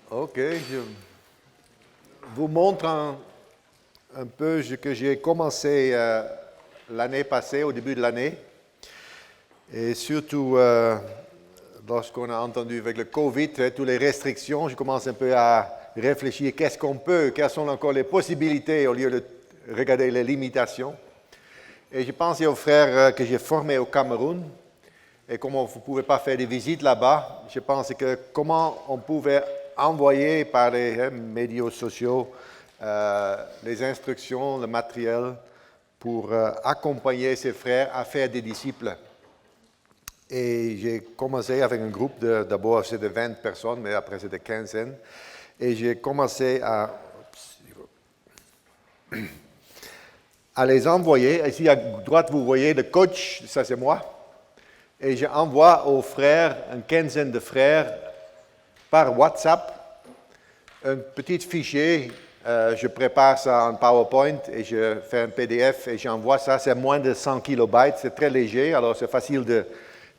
Ok, je vous montre un peu ce que j'ai commencé l'année passée, au début de l'année. Et surtout, lorsqu'on a entendu avec le Covid, toutes les restrictions, je commence un peu à réfléchir qu'est-ce qu'on peut, quelles sont encore les possibilités au lieu de regarder les limitations. Et j'ai pensé aux frères que j'ai formés au Cameroun. Et comme vous ne pouvez pas faire des visites là-bas, je pense que comment on pouvait envoyer par les médias sociaux les instructions, le matériel pour accompagner ces frères à faire des disciples. Et j'ai commencé avec un groupe, d'abord c'était 20 personnes, mais après c'était quinzaine. Et j'ai commencé à les envoyer. Ici à droite, vous voyez le coach, ça c'est moi. Et j'envoie aux frères, une quinzaine de frères, par WhatsApp, un petit fichier. Je prépare ça en PowerPoint et je fais un PDF et j'envoie ça. C'est moins de 100 kilobytes, c'est très léger, alors c'est facile de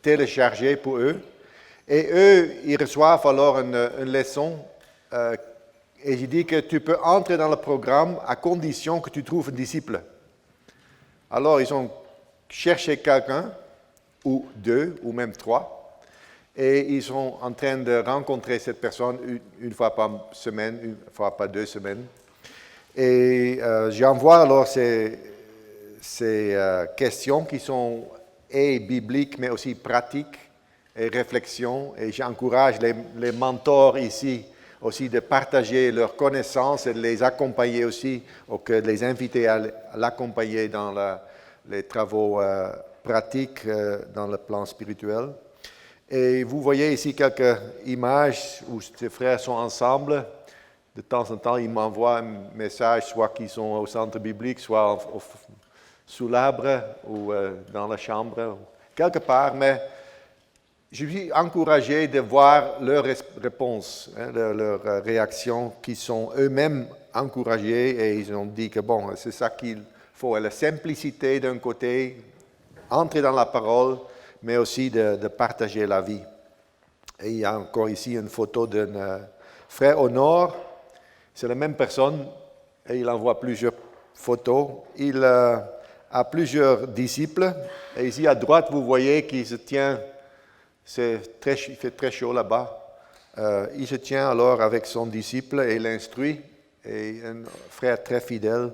télécharger pour eux. Et eux, ils reçoivent alors une leçon. Et je dis que tu peux entrer dans le programme à condition que tu trouves un disciple. Alors, ils ont cherché quelqu'un, ou deux, ou même trois, et ils sont en train de rencontrer cette personne une fois par semaine, une fois par 2 semaines. Et j'envoie alors ces questions qui sont et bibliques, mais aussi pratiques et réflexions. Et j'encourage les mentors ici aussi de partager leurs connaissances et de les accompagner aussi, ou que de les inviter à l'accompagner dans les travaux pratiques dans le plan spirituel. Et vous voyez ici quelques images où ces frères sont ensemble. De temps en temps, ils m'envoient un message, soit qu'ils sont au centre biblique, soit sous l'arbre ou dans la chambre, quelque part. Mais je suis encouragé de voir leurs réponses, leurs réactions, qui sont eux-mêmes encouragés et ils ont dit que bon, c'est ça qu'il faut, la simplicité d'un côté, entrer dans la parole, mais aussi de partager la vie. Et il y a encore ici une photo d'un frère au nord, c'est la même personne et il envoie plusieurs photos. Il a plusieurs disciples et ici à droite, vous voyez qu'il se tient. Il fait très chaud là-bas. Il se tient alors avec son disciple et l'instruit. Et un frère très fidèle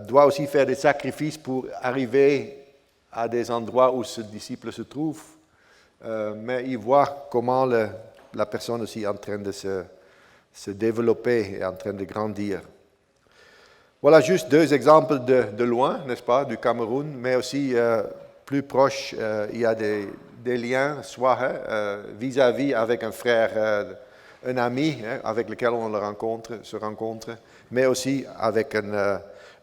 doit aussi faire des sacrifices pour arriver à des endroits où ce disciple se trouve. Mais il voit comment la personne aussi est en train de se développer et en train de grandir. Voilà juste 2 exemples de loin, n'est-ce pas, du Cameroun, mais aussi plus proche, il y a des liens, soit vis-à-vis avec un frère, un ami avec lequel on se rencontre, mais aussi avec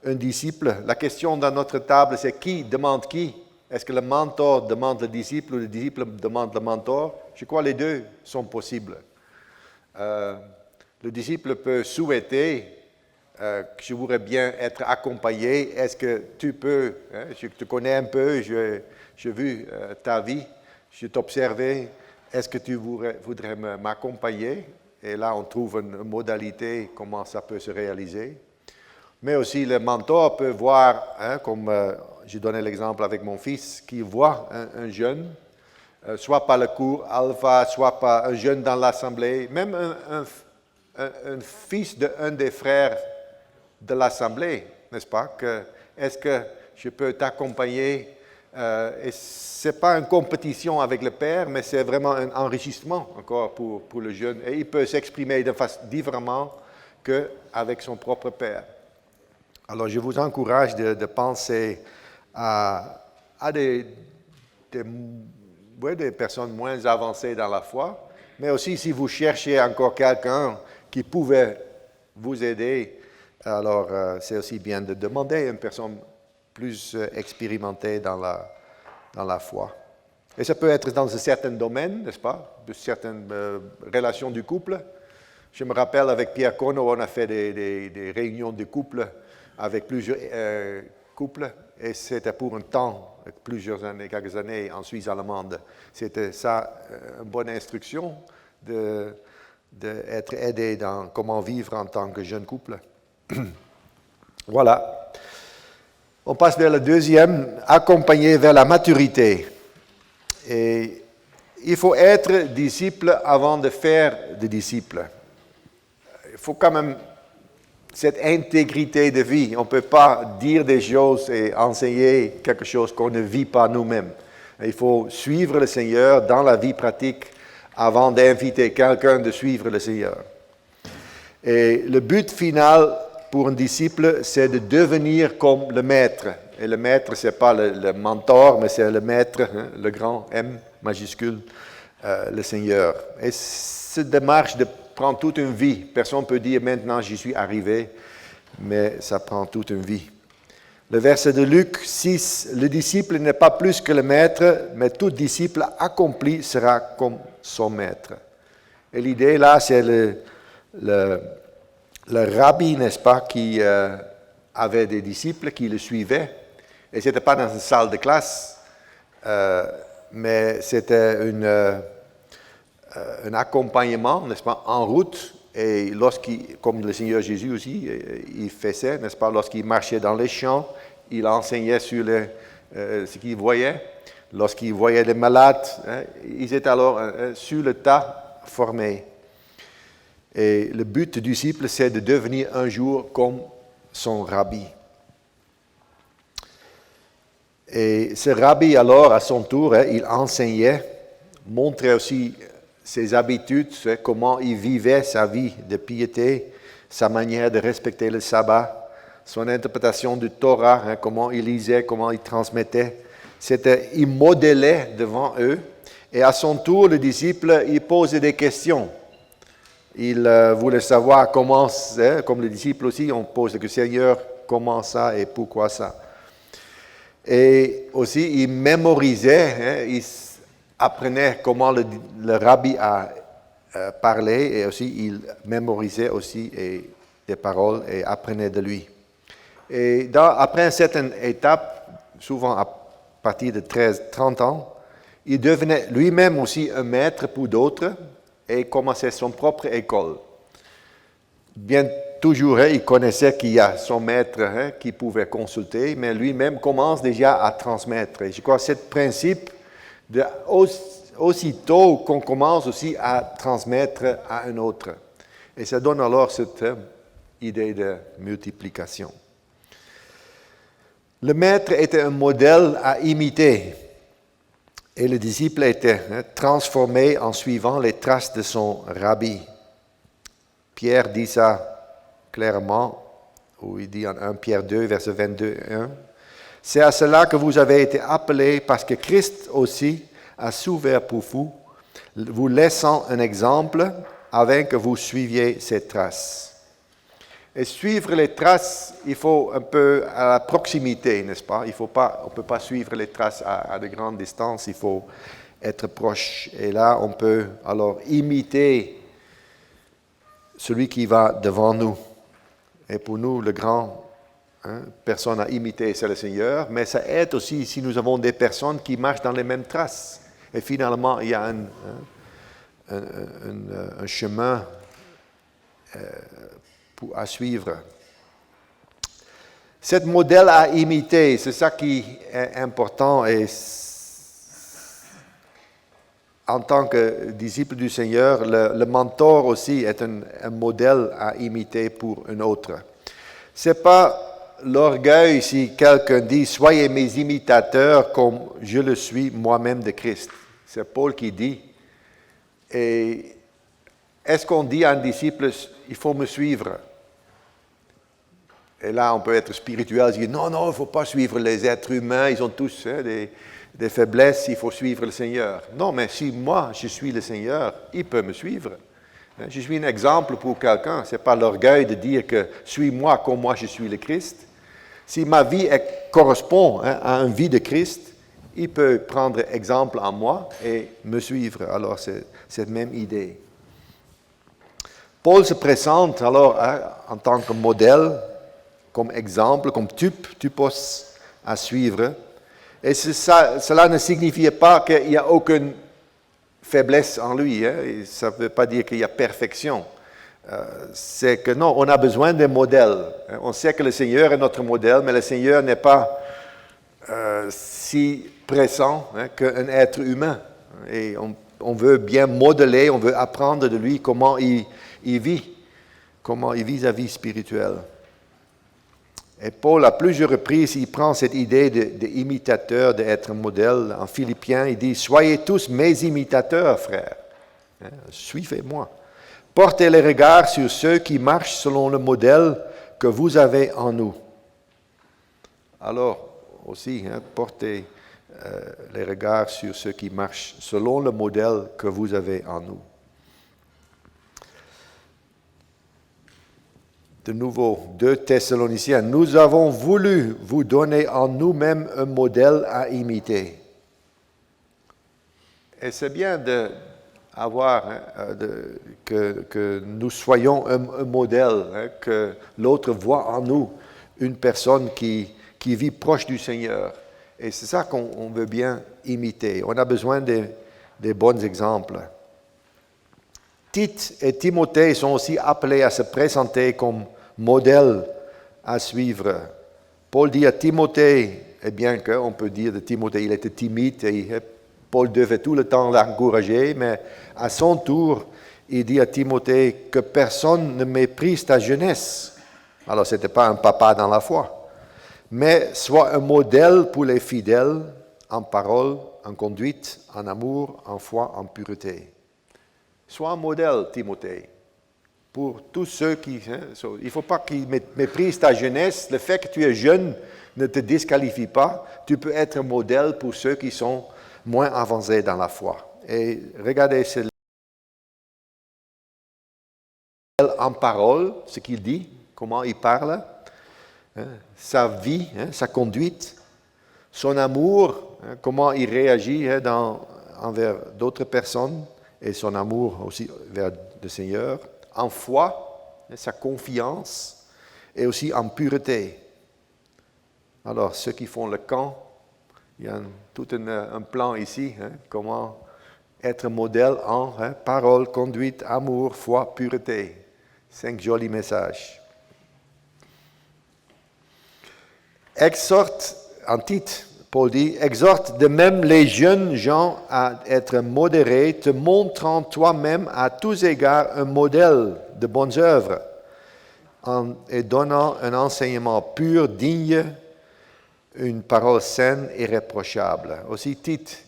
un disciple. La question dans notre table, c'est qui demande qui? Est-ce que le mentor demande le disciple ou le disciple demande le mentor? Je crois que les deux sont possibles. Le disciple peut souhaiter que je voudrais bien être accompagné. Est-ce que tu peux, je te connais un peu, j'ai vu ta vie, je t'observais, est-ce que tu voudrais m'accompagner? Et là, on trouve une modalité, comment ça peut se réaliser. Mais aussi, le mentor peut voir, comme j'ai donné l'exemple avec mon fils, qui voit un jeune, soit par le cours alpha, soit par un jeune dans l'assemblée, même un fils d'un des frères de l'assemblée, n'est-ce pas? Est-ce que je peux t'accompagner? Et ce n'est pas une compétition avec le père, mais c'est vraiment un enrichissement encore pour le jeune. Et il peut s'exprimer de façon différemment qu'avec son propre père. Alors je vous encourage de penser à des personnes moins avancées dans la foi, mais aussi si vous cherchez encore quelqu'un qui pouvait vous aider, alors c'est aussi bien de demander à une personne plus expérimentée dans la foi. Et ça peut être dans un certain domaine, n'est-ce pas, de certaines relations du couple. Je me rappelle avec Pierre Cono, on a fait des réunions de couple avec plusieurs couples, et c'était pour un temps, plusieurs années, quelques années en Suisse allemande. C'était ça, une bonne instruction d'être aidé dans comment vivre en tant que jeune couple. Voilà. On passe vers le deuxième, accompagner vers la maturité. Et il faut être disciple avant de faire des disciples. Il faut quand même cette intégrité de vie. On ne peut pas dire des choses et enseigner quelque chose qu'on ne vit pas nous-mêmes. Il faut suivre le Seigneur dans la vie pratique avant d'inviter quelqu'un de suivre le Seigneur. Et le but final pour un disciple, c'est de devenir comme le maître. Et le maître, ce n'est pas le mentor, mais c'est le maître, le grand M majuscule, le Seigneur. Et cette démarche prend toute une vie. Personne ne peut dire maintenant j'y suis arrivé, mais ça prend toute une vie. Le verset de Luc 6, le disciple n'est pas plus que le maître, mais tout disciple accompli sera comme son maître. Et l'idée là, c'est le rabbi, n'est-ce pas, qui avait des disciples qui le suivaient. Et ce n'était pas dans une salle de classe, mais c'était un accompagnement, n'est-ce pas, en route. Et comme le Seigneur Jésus aussi, il faisait, n'est-ce pas, lorsqu'il marchait dans les champs, il enseignait sur ce qu'il voyait. Lorsqu'il voyait les malades, ils étaient alors sur le tas formés. Et le but du disciple, c'est de devenir un jour comme son rabbi. Et ce rabbi, alors, à son tour, il enseignait, montrait aussi ses habitudes, comment il vivait sa vie de piété, sa manière de respecter le sabbat, son interprétation du Torah, comment il lisait, comment il transmettait. Il modélait devant eux. Et à son tour, le disciple, il posait des questions. Il voulait savoir comment, comme les disciples aussi, on pose le Seigneur, comment ça et pourquoi ça. Et aussi, il mémorisait, il apprenait comment le rabbi a parlé, et aussi il mémorisait aussi des paroles et apprenait de lui. Et après une certaine étape, souvent à partir de 13-30 ans, il devenait lui-même aussi un maître pour d'autres et commençait son propre école. Bien toujours, il connaissait qu'il y a son maître qui pouvait consulter, mais lui-même commence déjà à transmettre. Et je crois que ce principe, aussitôt qu'on commence aussi à transmettre à un autre. Et ça donne alors cette idée de multiplication. Le maître était un modèle à imiter. Et le disciple était transformé en suivant les traces de son rabbi. Pierre dit ça clairement, où il dit en 1 Pierre 2, verset 22 et 1. C'est à cela que vous avez été appelés, parce que Christ aussi a souffert pour vous laissant un exemple, afin que vous suiviez ses traces. Et suivre les traces, il faut un peu à la proximité, n'est-ce pas? On ne peut pas suivre les traces à de grandes distances, il faut être proche. Et là, on peut alors imiter celui qui va devant nous. Et pour nous, le grand personne à imiter, c'est le Seigneur, mais ça aide aussi si nous avons des personnes qui marchent dans les mêmes traces. Et finalement, il y a un chemin à suivre. Ce modèle à imiter, c'est ça qui est important. Et en tant que disciple du Seigneur, le mentor aussi est un modèle à imiter pour un autre. Ce n'est pas l'orgueil si quelqu'un dit « Soyez mes imitateurs comme je le suis moi-même de Christ ». C'est Paul qui dit. Et est-ce qu'on dit à un disciple « Il faut me suivre » ? Et là, on peut être spirituel, dire non, il ne faut pas suivre les êtres humains, ils ont tous des faiblesses, il faut suivre le Seigneur. Non, mais si moi, je suis le Seigneur, il peut me suivre. Je suis un exemple pour quelqu'un, ce n'est pas l'orgueil de dire que suis-moi comme moi je suis le Christ. Si ma vie correspond à une vie de Christ, il peut prendre exemple en moi et me suivre. Alors, c'est cette même idée. Paul se présente alors en tant que modèle, comme exemple, comme typos à suivre. Et cela ne signifie pas qu'il n'y a aucune faiblesse en lui. Et ça ne veut pas dire qu'il y a perfection. C'est que non, on a besoin d'un modèle. On sait que le Seigneur est notre modèle, mais le Seigneur n'est pas si pressant qu'un être humain. Et on veut bien modeler, on veut apprendre de lui comment il vit, comment il vit sa vie spirituelle. Et Paul, à plusieurs reprises, il prend cette idée d'imitateur, d'être modèle. En Philippiens, il dit « Soyez tous mes imitateurs, frères. Suivez-moi. Portez les regards sur ceux qui marchent selon le modèle que vous avez en nous. » Alors, aussi, portez les regards sur ceux qui marchent selon le modèle que vous avez en nous. De nouveau, 2 Thessaloniciens, nous avons voulu vous donner en nous-mêmes un modèle à imiter. Et c'est bien d'avoir que nous soyons un modèle, que l'autre voit en nous une personne qui vit proche du Seigneur. Et c'est ça qu'on veut bien imiter. On a besoin des bons exemples. Tite et Timothée sont aussi appelés à se présenter comme modèles à suivre. Paul dit à Timothée, et bien qu'on peut dire de Timothée, il était timide et Paul devait tout le temps l'encourager, mais à son tour, il dit à Timothée que personne ne méprise ta jeunesse. Alors, ce n'était pas un papa dans la foi, mais sois un modèle pour les fidèles en parole, en conduite, en amour, en foi, en pureté. Sois un modèle, Timothée, pour tous ceux qui... il ne faut pas qu'ils méprisent ta jeunesse. Le fait que tu es jeune ne te disqualifie pas. Tu peux être un modèle pour ceux qui sont moins avancés dans la foi. Et regardez en parole, ce qu'il dit, comment il parle, sa vie, sa conduite, son amour, comment il réagit envers d'autres personnes, et son amour aussi vers le Seigneur, en foi, sa confiance, et aussi en pureté. Alors, ceux qui font le camp, il y a tout un plan ici, comment être modèle en parole, conduite, amour, foi, pureté. 5 jolis messages. Exhorte, en Tite, Paul dit, exhorte de même les jeunes gens à être modérés, te montrant toi-même à tous égards un modèle de bonnes œuvres et donnant un enseignement pur, digne, une parole saine et irréprochable. Aussi, Tite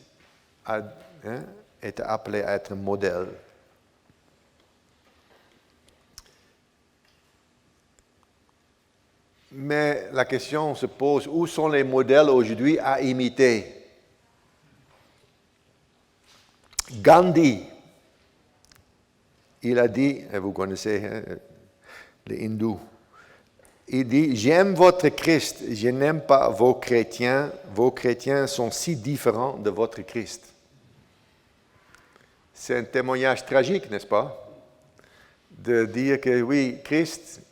a été appelé à être modèle. Mais la question se pose, où sont les modèles aujourd'hui à imiter? Gandhi, il a dit, et vous connaissez les hindous, il dit, j'aime votre Christ, je n'aime pas vos chrétiens sont si différents de votre Christ. C'est un témoignage tragique, n'est-ce pas? De dire que oui, Christ,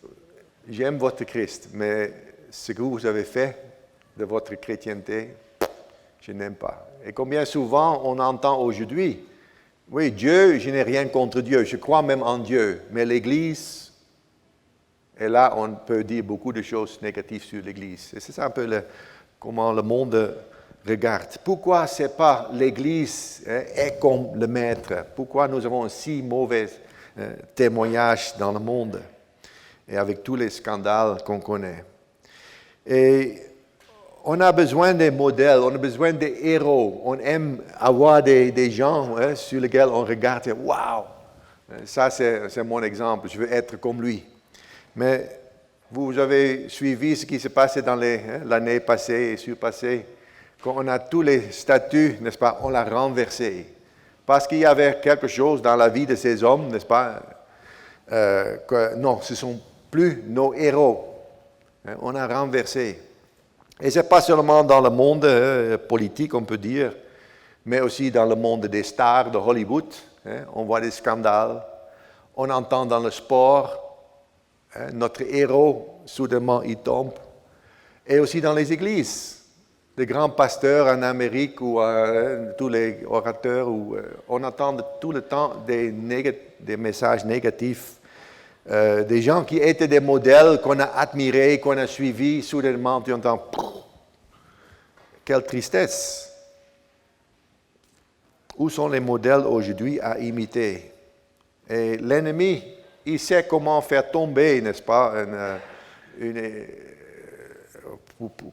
j'aime votre Christ, mais ce que vous avez fait de votre chrétienté, je n'aime pas. Et combien souvent on entend aujourd'hui, oui, Dieu, je n'ai rien contre Dieu, je crois même en Dieu, mais l'Église, et là on peut dire beaucoup de choses négatives sur l'Église. Et c'est ça un peu comment le monde regarde. Pourquoi ce n'est pas l'Église est comme le Maître? Pourquoi nous avons un si mauvais témoignage dans le monde? Et avec tous les scandales qu'on connaît. Et on a besoin des modèles, on a besoin des héros. On aime avoir des gens sur lesquels on regarde et « Waouh! Ça, c'est mon exemple, je veux être comme lui. » Mais vous avez suivi ce qui s'est passé dans l'année passée et surpassée. Quand on a tous les statuts, n'est-ce pas, on l'a renversé. Parce qu'il y avait quelque chose dans la vie de ces hommes, n'est-ce pas, que non, ce sont plus nos héros. On a renversé. Et ce n'est pas seulement dans le monde politique, on peut dire, mais aussi dans le monde des stars de Hollywood. On voit des scandales. On entend dans le sport, notre héros, soudainement, il tombe. Et aussi dans les églises. les grands pasteurs en Amérique ou tous les orateurs, on entend tout le temps des messages négatifs. Des gens qui étaient des modèles qu'on a admirés, qu'on a suivis, soudainement tu entends « Quelle tristesse !» Où sont les modèles aujourd'hui à imiter? Et l'ennemi, il sait comment faire tomber, n'est-ce pas,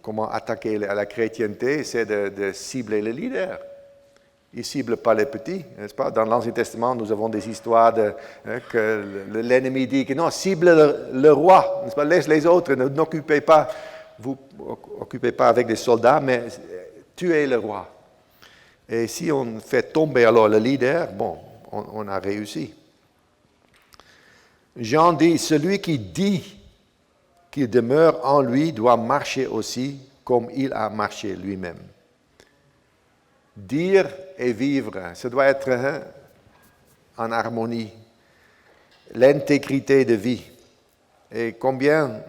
comment attaquer la chrétienté, c'est de cibler les leaders. Il ne cible pas les petits, n'est-ce pas? Dans l'Ancien Testament, nous avons des histoires que l'ennemi dit que non, cible le roi, n'est-ce pas? Laisse les autres, n'occupez pas, vous occupez pas avec des soldats, mais tuez le roi. Et si on fait tomber alors le leader, bon, on a réussi. Jean dit, celui qui dit qu'il demeure en lui doit marcher aussi comme il a marché lui-même. Dire et vivre, ça doit être en harmonie. L'intégrité de vie. Et combien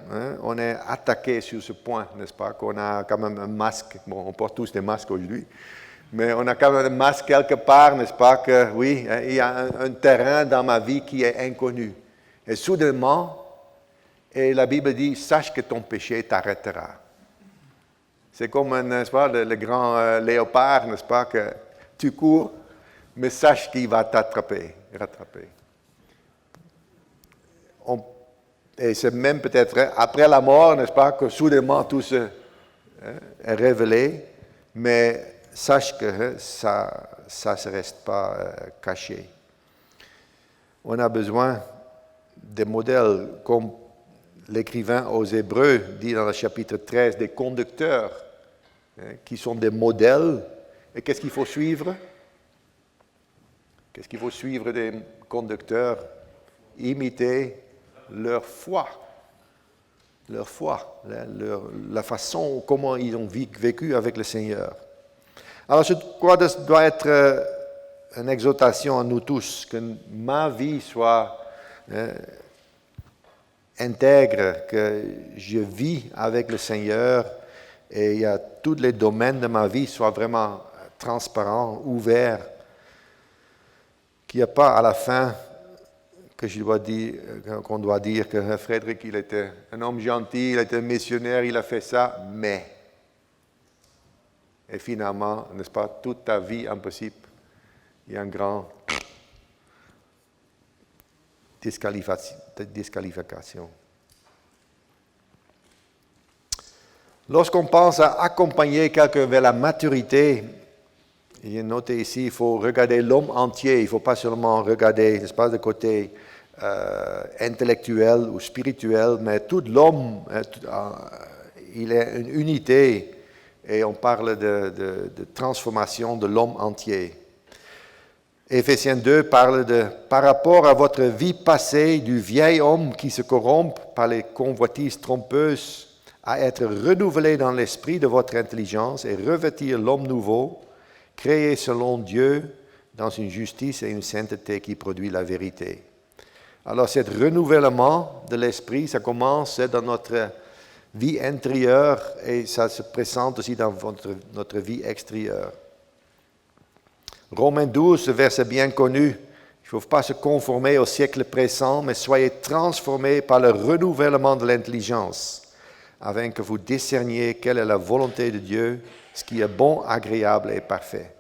on est attaqué sur ce point, n'est-ce pas, qu'on a quand même un masque. Bon, on porte tous des masques aujourd'hui, mais on a quand même un masque quelque part, n'est-ce pas, que oui, il y a un terrain dans ma vie qui est inconnu. Et soudainement, et la Bible dit, sache que ton péché t'arrêtera. C'est comme, n'est-ce pas, le grand léopard, n'est-ce pas, que tu cours, mais sache qu'il va rattraper. Et c'est même peut-être après la mort, n'est-ce pas, que soudainement tout est révélé, mais sache que ça ne se reste pas caché. On a besoin des modèles, comme l'écrivain aux Hébreux dit dans le chapitre 13, des conducteurs qui sont des modèles. Et qu'est-ce qu'il faut suivre? Qu'est-ce qu'il faut suivre des conducteurs? Imiter leur foi. Leur foi, la façon comment ils ont vécu avec le Seigneur. Alors, je crois que ça doit être une exhortation à nous tous, que ma vie soit intègre, que je vis avec le Seigneur et il y a tous les domaines de ma vie soient vraiment transparents, ouverts, qu'il n'y a pas à la fin qu'on doit dire que Frédéric, il était un homme gentil, il était un missionnaire, il a fait ça, mais. Et finalement, n'est-ce pas, toute ta vie impossible, il y a un grand disqualification. Lorsqu'on pense à accompagner quelqu'un vers la maturité, il y a noté ici, il faut regarder l'homme entier, il ne faut pas seulement regarder, n'est-ce pas, le côté intellectuel ou spirituel, mais tout l'homme, il est une unité et on parle de transformation de l'homme entier. Éphésiens 2 parle par rapport à votre vie passée, du vieil homme qui se corrompt par les convoitises trompeuses, à être renouvelé dans l'esprit de votre intelligence et revêtir l'homme nouveau, créé selon Dieu dans une justice et une sainteté qui produit la vérité. Alors, ce renouvellement de l'esprit, ça commence dans notre vie intérieure et ça se présente aussi dans notre vie extérieure. Romains 12, verset bien connu, il ne faut pas se conformer au siècle présent, mais soyez transformés par le renouvellement de l'intelligence, afin que vous discerniez quelle est la volonté de Dieu, ce qui est bon, agréable et parfait.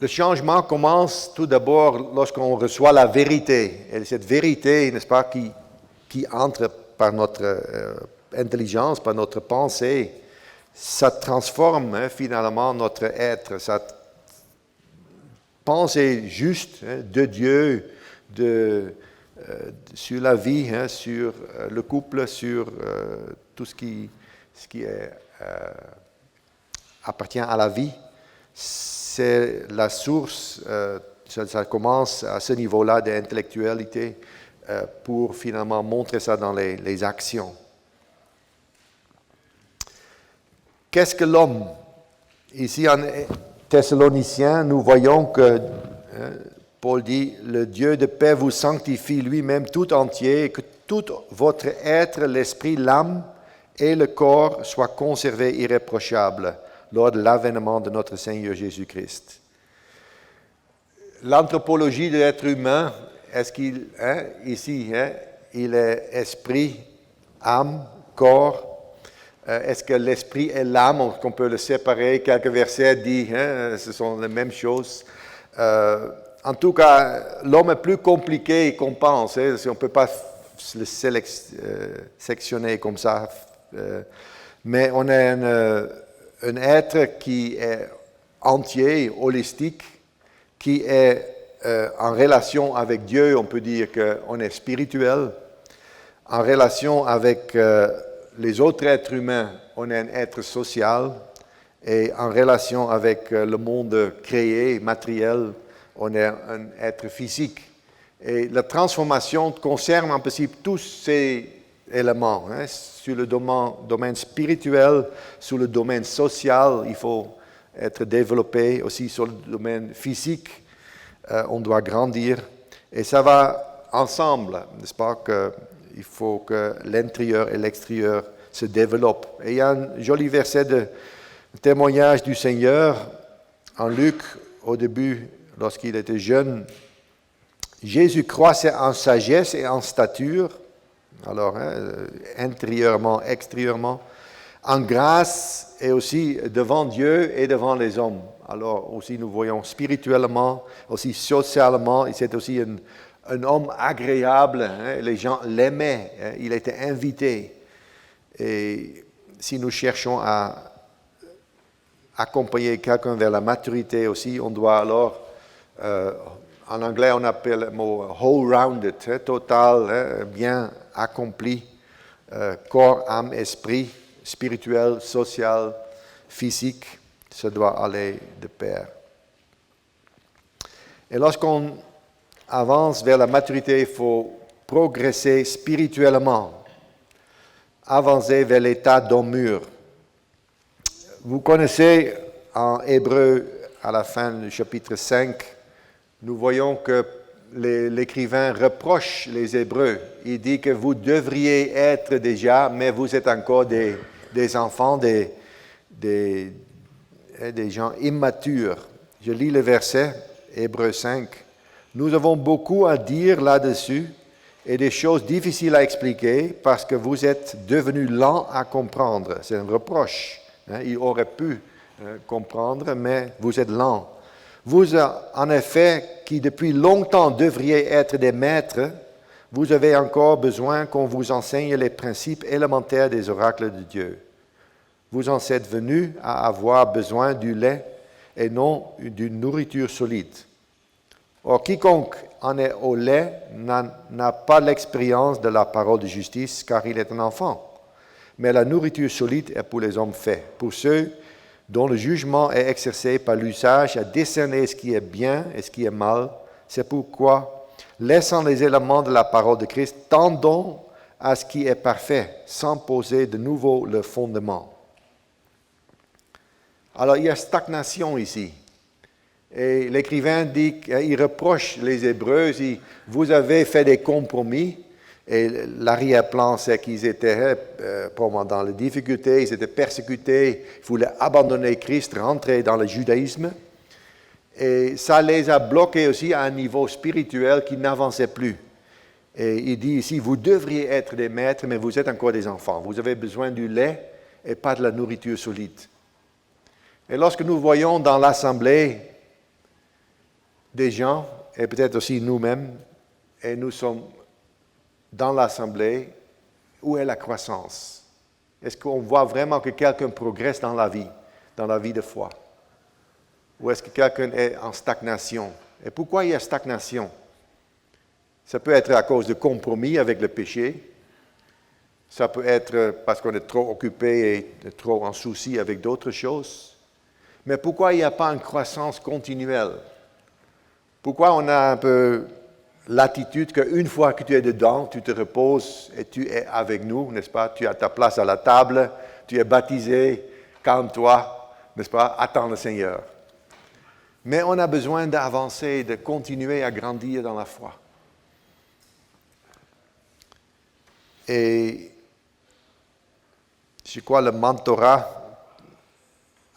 Le changement commence tout d'abord lorsqu'on reçoit la vérité. Et cette vérité, n'est-ce pas, qui entre par notre intelligence, par notre pensée, ça transforme finalement notre être. Ça penser juste de Dieu, sur la vie, sur le couple, sur tout ce qui appartient à la vie. C'est la source, ça commence à ce niveau-là d'intellectualité pour finalement montrer ça dans les actions. Qu'est-ce que l'homme? Ici en Thessaloniciens, nous voyons que Paul dit, le Dieu de paix vous sanctifie lui-même tout entier, et que tout votre être, l'esprit, l'âme et le corps soit conservé irréprochable lors de l'avènement de notre Seigneur Jésus-Christ. L'anthropologie de l'être humain, est-ce qu'il, ici, il est esprit, âme, corps. Est-ce que l'esprit et l'âme, qu'on peut le séparer? Quelques versets disent, ce sont les mêmes choses. En tout cas, l'homme est plus compliqué qu'on pense. On ne peut pas le sectionner comme ça. Mais on est un être qui est entier, holistique, qui est en relation avec Dieu. On peut dire qu'on est spirituel. En relation avec les autres êtres humains, on est un être social. Et en relation avec le monde créé, matériel, on est un être physique. Et la transformation concerne en principe tous ces éléments. Sur le domaine spirituel, sur le domaine social, il faut être développé. Aussi sur le domaine physique, on doit grandir. Et ça va ensemble, n'est-ce pas, qu'il faut que l'intérieur et l'extérieur se développent. Et il y a un joli verset de témoignage du Seigneur en Luc, au début, lorsqu'il était jeune. Jésus croissait en sagesse et en stature, alors intérieurement, extérieurement, en grâce et aussi devant Dieu et devant les hommes. Alors aussi nous voyons spirituellement, aussi socialement, c'est aussi un homme agréable, les gens l'aimaient, il était invité. Et si nous cherchons à accompagner quelqu'un vers la maturité aussi, on doit alors, en anglais on appelle le mot whole-rounded, total, bien accompli, corps, âme, esprit, spirituel, social, physique, ça doit aller de pair. Et lorsqu'on avance vers la maturité, il faut progresser spirituellement, avancer vers l'état d'homme mûr. Vous connaissez en Hébreu, à la fin du chapitre 5, nous voyons que l'écrivain reproche les Hébreux. Il dit que vous devriez être déjà, mais vous êtes encore des enfants, des gens immatures. Je lis le verset, Hébreux 5. Nous avons beaucoup à dire là-dessus et des choses difficiles à expliquer parce que vous êtes devenus lents à comprendre. C'est un reproche. Il aurait pu comprendre, mais vous êtes lents. Vous, en effet, qui depuis longtemps devriez être des maîtres, vous avez encore besoin qu'on vous enseigne les principes élémentaires des oracles de Dieu. Vous en êtes venus à avoir besoin du lait et non d'une nourriture solide. Or, quiconque en est au lait n'a pas l'expérience de la parole de justice, car il est un enfant. Mais la nourriture solide est pour les hommes faits, pour ceux dont le jugement est exercé par l'usage à discerner ce qui est bien et ce qui est mal. C'est pourquoi, laissant les éléments de la parole de Christ, tendons à ce qui est parfait, sans poser de nouveau le fondement. Alors, il y a stagnation ici. Et l'écrivain dit, il reproche les Hébreux, il dit, vous avez fait des compromis. Et l'arrière-plan, c'est qu'ils étaient probablement dans les difficultés, ils étaient persécutés, ils voulaient abandonner Christ, rentrer dans le judaïsme. Et ça les a bloqués aussi à un niveau spirituel qui n'avançait plus. Et il dit ici, vous devriez être des maîtres, mais vous êtes encore des enfants. Vous avez besoin du lait et pas de la nourriture solide. Et lorsque nous voyons dans l'assemblée des gens, et peut-être aussi nous-mêmes, et nous sommes dans l'assemblée, où est la croissance? Est-ce qu'on voit vraiment que quelqu'un progresse dans la vie de foi? Ou est-ce que quelqu'un est en stagnation? Et pourquoi il y a stagnation? Ça peut être à cause de compromis avec le péché. Ça peut être parce qu'on est trop occupé et trop en souci avec d'autres choses. Mais pourquoi il n'y a pas une croissance continuelle? Pourquoi on a un peu l'attitude qu'une fois que tu es dedans, tu te reposes et tu es avec nous, n'est-ce pas? Tu as ta place à la table, tu es baptisé, calme-toi, n'est-ce pas? Attends le Seigneur. Mais on a besoin d'avancer, de continuer à grandir dans la foi. Et Je crois que le mentorat,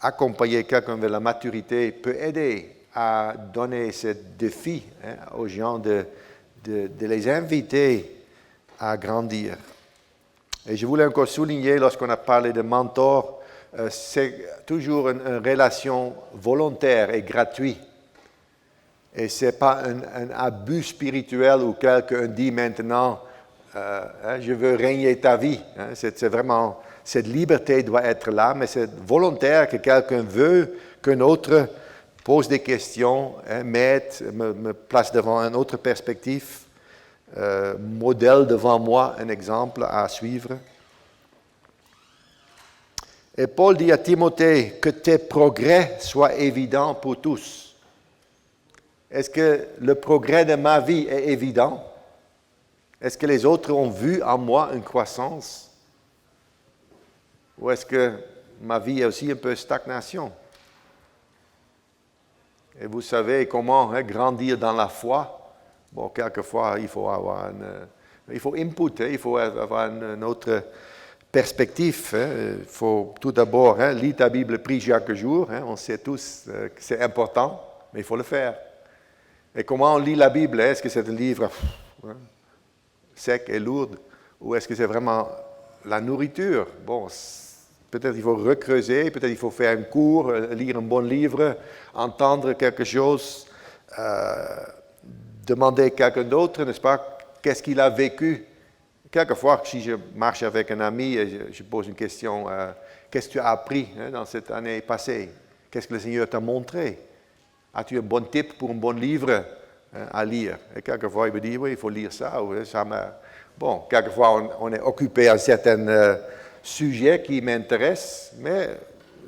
accompagner quelqu'un vers la maturité, peut aider à donner ce défi aux gens de les inviter à grandir. Et je voulais encore souligner, lorsqu'on a parlé de mentor, c'est toujours une relation volontaire et gratuite. Et ce n'est pas un abus spirituel où quelqu'un dit maintenant, je veux régner ta vie. C'est vraiment, cette liberté doit être là, mais c'est volontaire que quelqu'un veut qu'un autre pose des questions, me place devant une autre perspective, modèle devant moi, un exemple à suivre. Et Paul dit à Timothée que tes progrès soient évidents pour tous. Est-ce que le progrès de ma vie est évident? Est-ce que les autres ont vu en moi une croissance? Ou est-ce que ma vie est aussi un peu stagnation? Et vous savez comment grandir dans la foi? Bon, quelquefois, il faut avoir il faut inputer, il faut avoir une autre perspective. Il faut tout d'abord lire ta Bible, prie chaque jour. On sait tous que c'est important, mais il faut le faire. Et comment on lit la Bible? Est-ce que c'est un livre sec et lourd? Ou est-ce que c'est vraiment la nourriture? Bon, peut-être il faut recreuser, peut-être il faut faire un cours, lire un bon livre, entendre quelque chose, demander à quelqu'un d'autre, n'est-ce pas? Qu'est-ce qu'il a vécu? Quelquefois, si je marche avec un ami et je pose une question, qu'est-ce que tu as appris dans cette année passée? Qu'est-ce que le Seigneur t'a montré? As-tu un bon tip pour un bon livre à lire? Et quelquefois, il me dit, oui, il faut lire ça. Bon, quelquefois, on est occupé à certains sujets qui m'intéressent, mais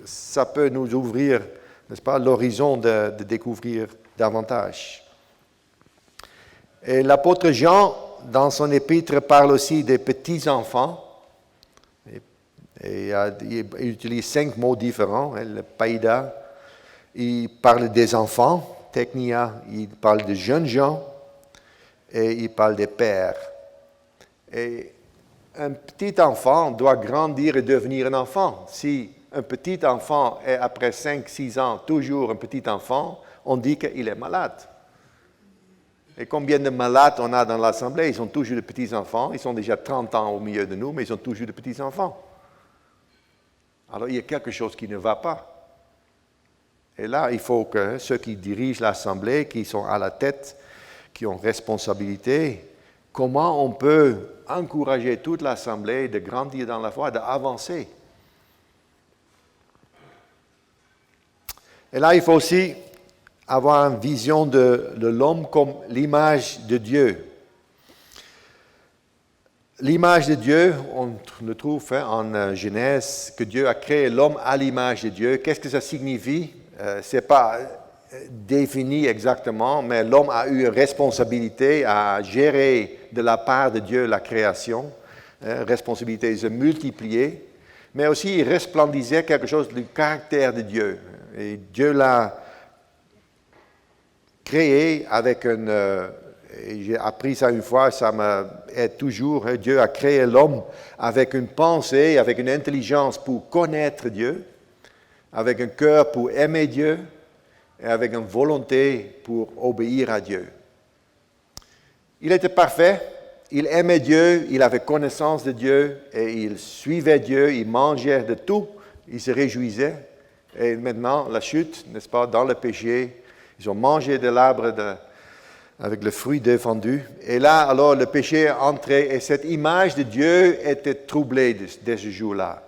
ça peut nous ouvrir, n'est-ce pas, l'horizon de découvrir davantage. Et l'apôtre Jean, dans son épître, parle aussi des petits-enfants. Et il utilise 5 mots différents, le païda. Il parle des enfants, technia, il parle de jeunes gens, et il parle des pères. Et un petit enfant doit grandir et devenir un enfant. Si un petit enfant est après 5-6 ans toujours un petit enfant, on dit qu'il est malade. Et combien de malades on a dans l'Assemblée? Ils sont toujours des petits-enfants, ils sont déjà 30 ans au milieu de nous, mais ils sont toujours des petits-enfants. Alors il y a quelque chose qui ne va pas. Et là, il faut que ceux qui dirigent l'Assemblée, qui sont à la tête, qui ont responsabilité, comment on peut encourager toute l'Assemblée de grandir dans la foi, d'avancer. Et là, il faut aussi avoir une vision de l'homme comme l'image de Dieu. L'image de Dieu, on le trouve en Genèse, que Dieu a créé l'homme à l'image de Dieu. Qu'est-ce que ça signifie? Ce n'est pas défini exactement, mais l'homme a eu une responsabilité à gérer de la part de Dieu la création. Responsabilité de se multiplier, mais aussi il resplendissait quelque chose du caractère de Dieu. Et Dieu l'a créé avec j'ai appris ça une fois, ça m'aide toujours. Dieu a créé l'homme avec une pensée, avec une intelligence pour connaître Dieu, avec un cœur pour aimer Dieu et avec une volonté pour obéir à Dieu. Il était parfait, il aimait Dieu, il avait connaissance de Dieu et il suivait Dieu, il mangeait de tout, il se réjouissait. Et maintenant, la chute, n'est-ce pas, dans le péché, ils ont mangé de l'arbre avec le fruit défendu. Et là, alors, le péché est entré et cette image de Dieu était troublée dès ce jour-là.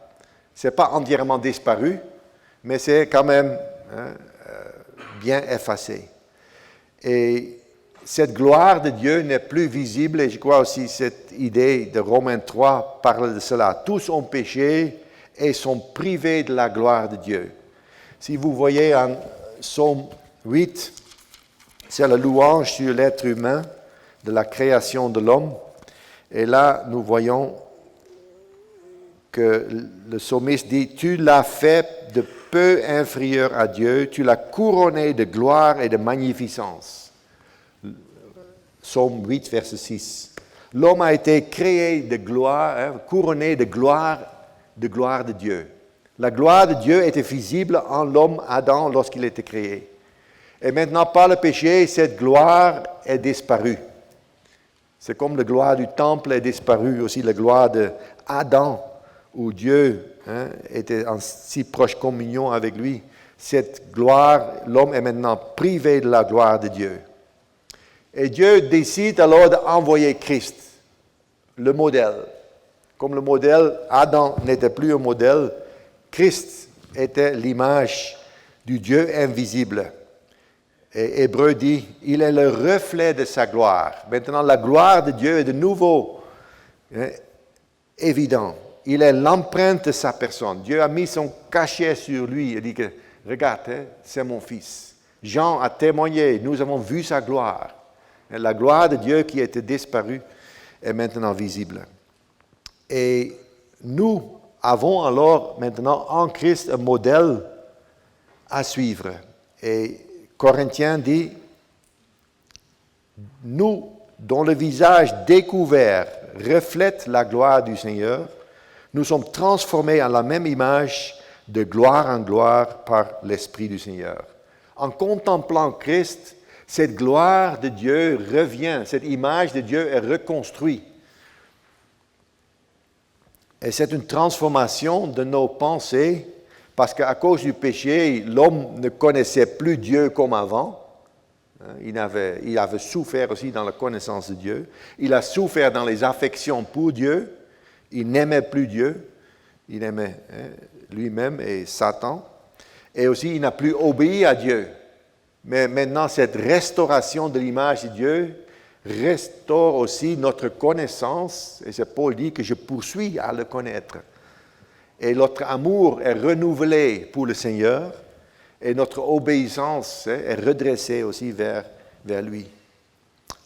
Ce n'est pas entièrement disparu, mais c'est quand même bien effacé. Et cette gloire de Dieu n'est plus visible, et je crois aussi cette idée de Romains 3 parle de cela. Tous ont péché et sont privés de la gloire de Dieu. Si vous voyez en Psaume 8, c'est la louange sur l'être humain de la création de l'homme. Et là, nous voyons que le psalmiste dit « Tu l'as fait de peu inférieur à Dieu, tu l'as couronné de gloire et de magnificence. » Psaume 8, verset 6. L'homme a été créé de gloire, couronné de gloire de gloire de Dieu. La gloire de Dieu était visible en l'homme Adam lorsqu'il était créé. Et maintenant, par le péché, cette gloire est disparue. C'est comme la gloire du temple est disparue, aussi la gloire d'Adam, où Dieu était en si proche communion avec lui. Cette gloire, l'homme est maintenant privé de la gloire de Dieu. Et Dieu décide alors d'envoyer Christ, le modèle. Comme le modèle, Adam n'était plus un modèle, Christ était l'image du Dieu invisible. Et Hébreu dit, il est le reflet de sa gloire. Maintenant, la gloire de Dieu est de nouveau évident. Il est l'empreinte de sa personne. Dieu a mis son cachet sur lui. Il dit que, regarde, c'est mon fils. Jean a témoigné, nous avons vu sa gloire. Et la gloire de Dieu qui était disparue est maintenant visible. Et nous avons alors maintenant en Christ un modèle à suivre. Et Corinthiens dit, nous, dont le visage découvert reflète la gloire du Seigneur, nous sommes transformés en la même image de gloire en gloire par l'Esprit du Seigneur. En contemplant Christ, cette gloire de Dieu revient, cette image de Dieu est reconstruite. Et c'est une transformation de nos pensées, parce qu'à cause du péché, l'homme ne connaissait plus Dieu comme avant. Il avait souffert aussi dans la connaissance de Dieu. Il a souffert dans les affections pour Dieu. Il n'aimait plus Dieu. Il aimait lui-même et Satan. Et aussi, il n'a plus obéi à Dieu. Mais maintenant, cette restauration de l'image de Dieu restaure aussi notre connaissance. Et c'est Paul dit que je poursuis à le connaître. Et notre amour est renouvelé pour le Seigneur. Et notre obéissance est redressée aussi vers lui.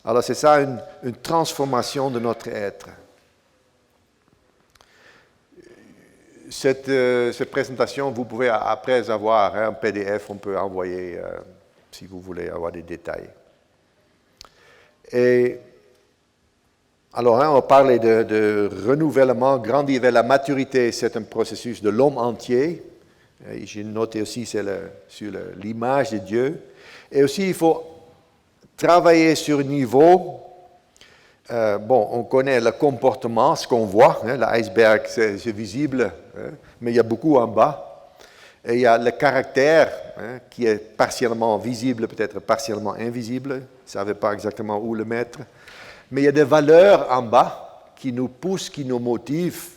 Alors c'est ça une transformation de notre être. Cette présentation, vous pouvez après avoir un PDF, on peut envoyer si vous voulez avoir des détails. Et alors, on parlait de renouvellement, grandir vers la maturité, c'est un processus de l'homme entier. J'ai noté aussi, c'est sur l'image de Dieu. Et aussi, il faut travailler sur un niveau. On connaît le comportement, ce qu'on voit. L'iceberg, c'est visible, mais il y a beaucoup en bas. Et il y a le caractère qui est partiellement visible, peut-être partiellement invisible. Vous ne savez pas exactement où le mettre. Mais il y a des valeurs en bas qui nous poussent, qui nous motivent.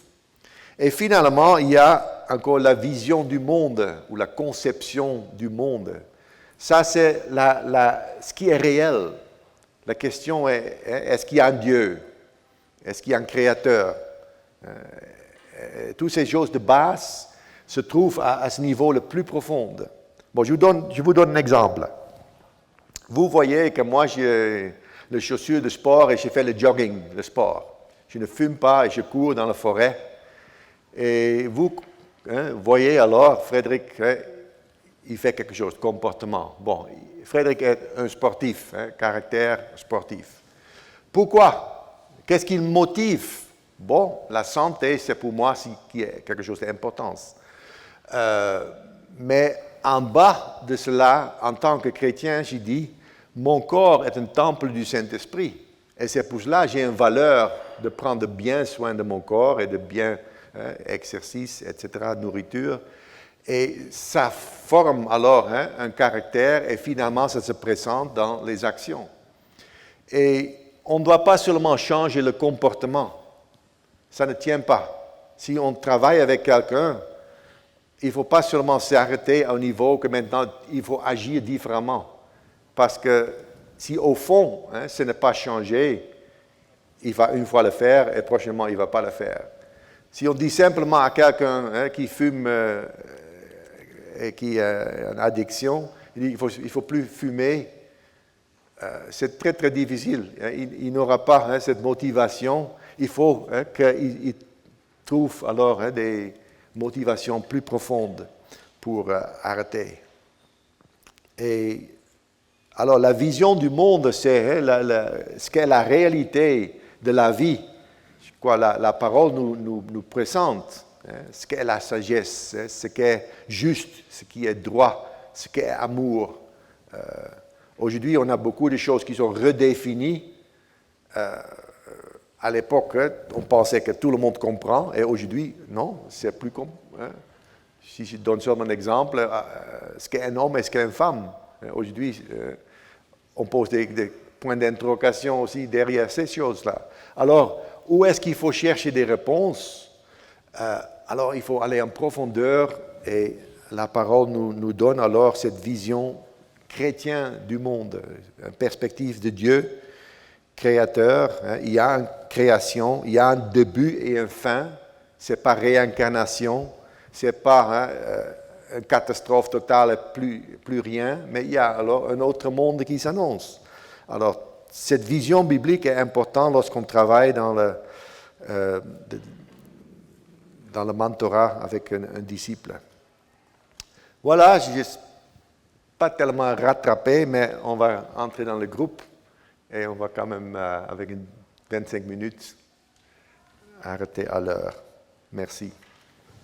Et finalement, il y a encore la vision du monde ou la conception du monde. Ça, c'est ce qui est réel. La question est, est-ce qu'il y a un Dieu? Est-ce qu'il y a un Créateur? Toutes ces choses de base se trouvent à ce niveau le plus profond. Bon, je vous donne un exemple. Vous voyez que moi, j'ai les chaussures de sport et j'ai fait le jogging, le sport. Je ne fume pas et je cours dans la forêt. Et vous voyez alors, Frédéric, il fait quelque chose, comportement. Bon, Frédéric est un sportif, caractère sportif. Pourquoi? Qu'est-ce qui le motive? Bon, la santé, c'est pour moi quelque chose d'important. Mais en bas de cela, en tant que chrétien, j'ai dit, mon corps est un temple du Saint-Esprit. Et c'est pour cela que j'ai une valeur de prendre bien soin de mon corps et de bien exercice, etc., nourriture. Et ça forme alors un caractère et finalement ça se présente dans les actions. Et on ne doit pas seulement changer le comportement. Ça ne tient pas. Si on travaille avec quelqu'un, il ne faut pas seulement s'arrêter au niveau que maintenant il faut agir différemment. Parce que si au fond, ce n'est pas changé, il va une fois le faire et prochainement il ne va pas le faire. Si on dit simplement à quelqu'un qui fume et qui a une addiction, il dit il faut plus fumer, c'est très très difficile. Il n'aura pas cette motivation. Il faut qu'il trouve alors des motivations plus profondes pour arrêter. Et alors, la vision du monde, c'est ce qu'est la réalité de la vie. Quoi, la parole nous présente ce qu'est la sagesse, ce qu'est juste, ce qui est droit, ce qu'est amour. Aujourd'hui, on a beaucoup de choses qui sont redéfinies. À l'époque, on pensait que tout le monde comprend, et aujourd'hui, non, c'est plus comme. Si je donne seulement un exemple, ce qu'est un homme et ce qu'est une femme. Aujourd'hui, on pose des points d'interrogation aussi derrière ces choses-là. Alors, où est-ce qu'il faut chercher des réponses? Alors, il faut aller en profondeur, et la parole nous donne alors cette vision chrétienne du monde, une perspective de Dieu, créateur. Il y a une création, il y a un début et une fin. Ce n'est pas réincarnation, ce n'est pas une catastrophe totale et plus rien, mais il y a alors un autre monde qui s'annonce. Alors, cette vision biblique est importante lorsqu'on travaille dans le mentorat avec un disciple. Voilà, je n'ai pas tellement rattrapé, mais on va entrer dans le groupe et on va quand même, avec 25 minutes, arrêter à l'heure. Merci.